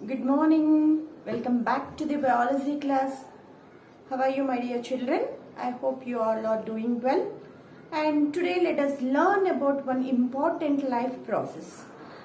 Good morning. Welcome back to the biology class. How are you, my dear children? I hope you all are doing well. And today let us learn about one important life process.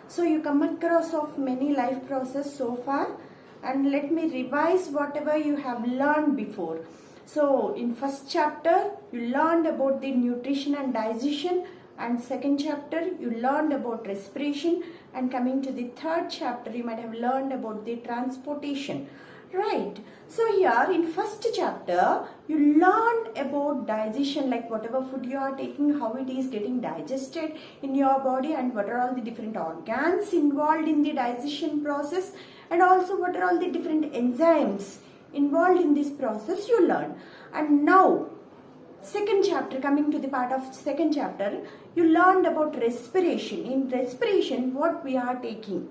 So you come across of many life process so far, and let me revise whatever you have learned before. So in first chapter you learned about the nutrition and digestion, and second chapter you learned about respiration, and coming to the third chapter you might have learned about the transportation, right? So here in first chapter you learned about digestion, like whatever food you are taking, how it is getting digested in your body, and what are all the different organs involved in the digestion process, and also what are all the different enzymes involved in this process you learn. And now second chapter, coming to the part of second chapter, you learned about respiration. In respiration, what we are taking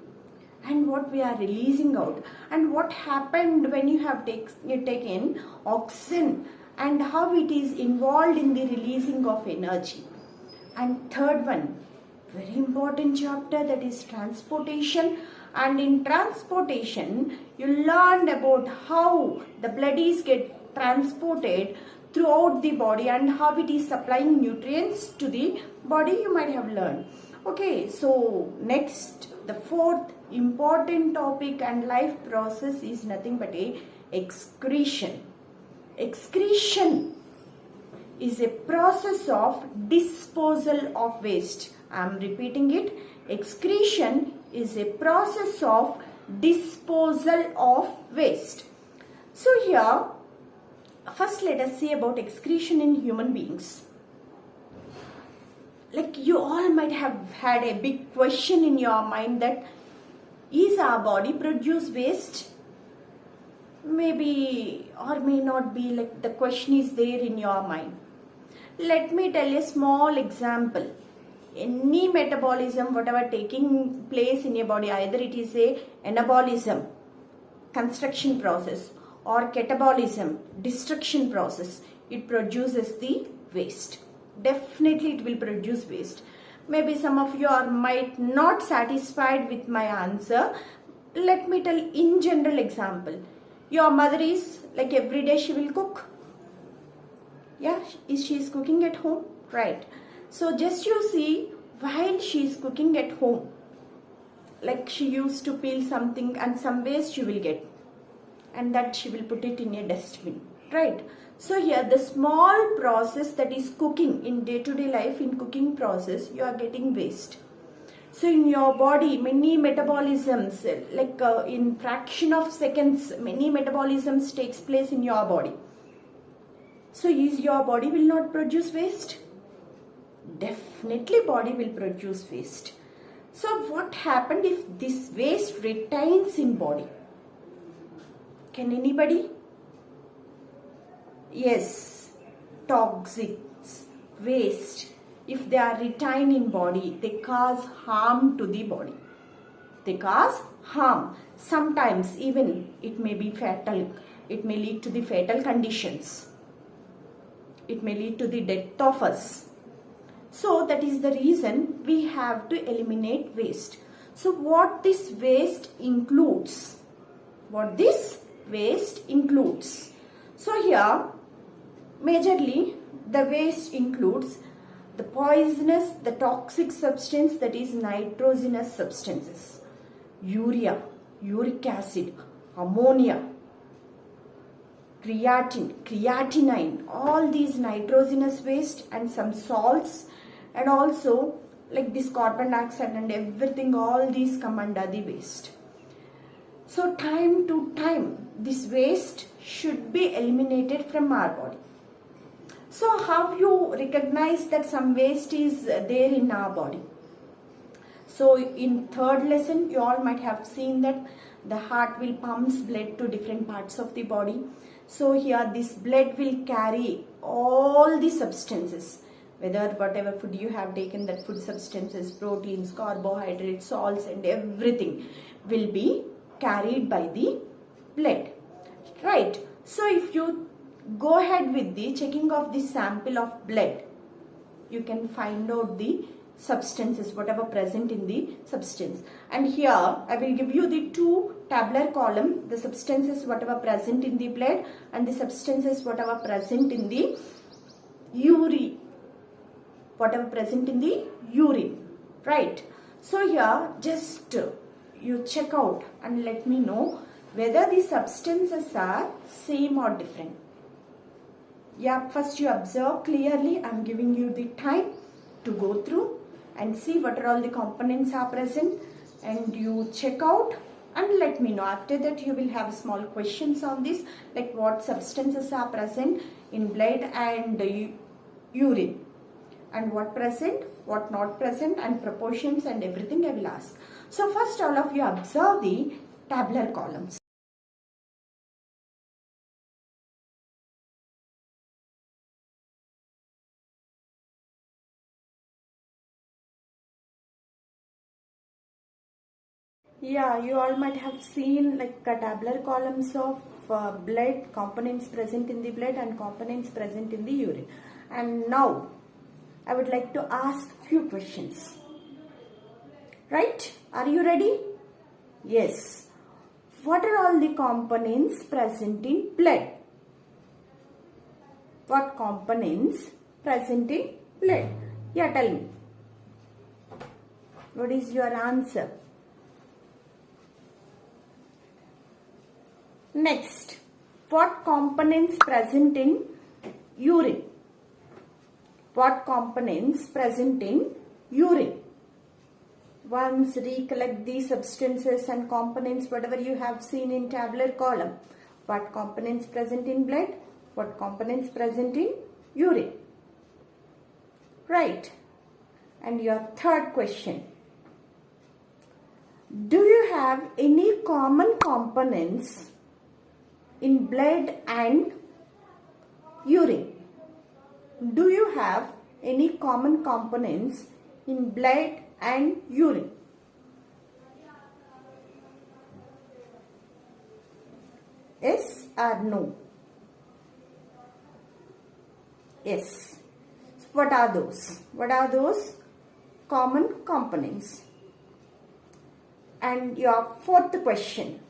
and what we are releasing out, and what happened when you have taken oxygen, and how it is involved in the releasing of energy. And third one, very important chapter, that is transportation. And in transportation you learned about how the blood is get transported throughout the body and how it is supplying nutrients to the body, you might have learned. Okay, so next, the fourth important topic and life process is nothing but a excretion. Excretion is a process of disposal of waste. I am repeating it. Excretion is a process of disposal of waste. So here, first let us see about excretion in human beings. Like you all might have had a big question in your mind, that is our body produce waste? Maybe or may not be, like the question is there in your mind. Let me tell you a small example. Any metabolism, whatever taking place in your body, either it is a anabolism, construction process, or catabolism, destruction process, it produces the waste. Definitely it will produce waste. Maybe some of you are might not satisfied with my answer. Let me tell in general example. Your mother is like every day she will cook. Yeah, she is cooking at home, right? So just you see, while she is cooking at home, like she used to peel something and some waste she will get, and that she will put it in a dustbin, right? So here the small process, that is cooking, in day-to-day life, in cooking process you are getting waste. So in your body many metabolisms, like in fraction of seconds many metabolisms takes place in your body. So is your body will not produce waste? Definitely body will produce waste. So what happened if this waste retains in body? Can anybody? Yes, toxics, waste, if they are retained in body, they cause harm to the body. They cause harm. Sometimes even it may be fatal. It may lead to the fatal conditions. It may lead to the death of us. So that is the reason we have to eliminate waste. So what this waste includes? What this waste includes? So here majorly the waste includes the poisonous, the toxic substance, that is nitrogenous substances, urea, uric acid, ammonia, creatinine, all these nitrogenous waste, and some salts, and also like this carbon dioxide and everything, all these come under the waste. So time to time this waste should be eliminated from our body. So how you recognize that some waste is there in our body? So in third lesson you all might have seen that the heart will pumps blood to different parts of the body. So here this blood will carry all the substances, whether whatever food you have taken, that food substances, proteins, carbohydrates, salts, and everything will be carried by the blood, right? So if you go ahead with the checking of the sample of blood, you can find out the substances, whatever present in the substance. And here I will give you the two tabular column, the substances whatever present in the blood and the substances whatever present in the urine, right? So here just you check out and let me know whether the substances are same or different. Yeah, first you observe clearly. I'm giving you the time to go through and see what are all the components are present, and you check out and let me know. After that you will have small questions on this, like what substances are present in blood and urine, and what present, what not present, and proportions and everything I will ask. So first all of you observe the tabular columns. Yeah, you all might have seen like tabular columns of blood, components present in the blood and components present in the urine. And now I would like to ask few questions. Right? Are you ready? Yes. What are all the components present in blood? What components present in blood? Yeah, tell me. What is your answer? Next, what components present in urine? What components present in urine? Once recollect the substances and components whatever you have seen in tabular column. What components present in blood? What components present in urine? Right. And your third question. Do you have any common components in blood and urine? Do you have any common components in blood and urine? Yes or no? Yes. What are those? What are those common components? And your fourth question.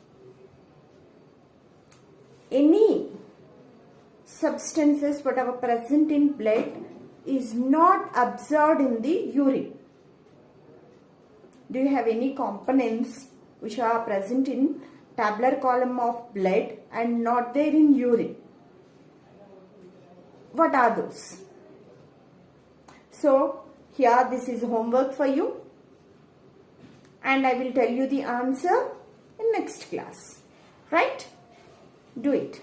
Any substances whatever present in blood is not absorbed in the urine. Do you have any components which are present in tabular column of blood and not there in urine? What are those? So here this is homework for you, and I will tell you the answer in next class. Right? Do it.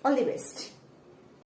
All the best.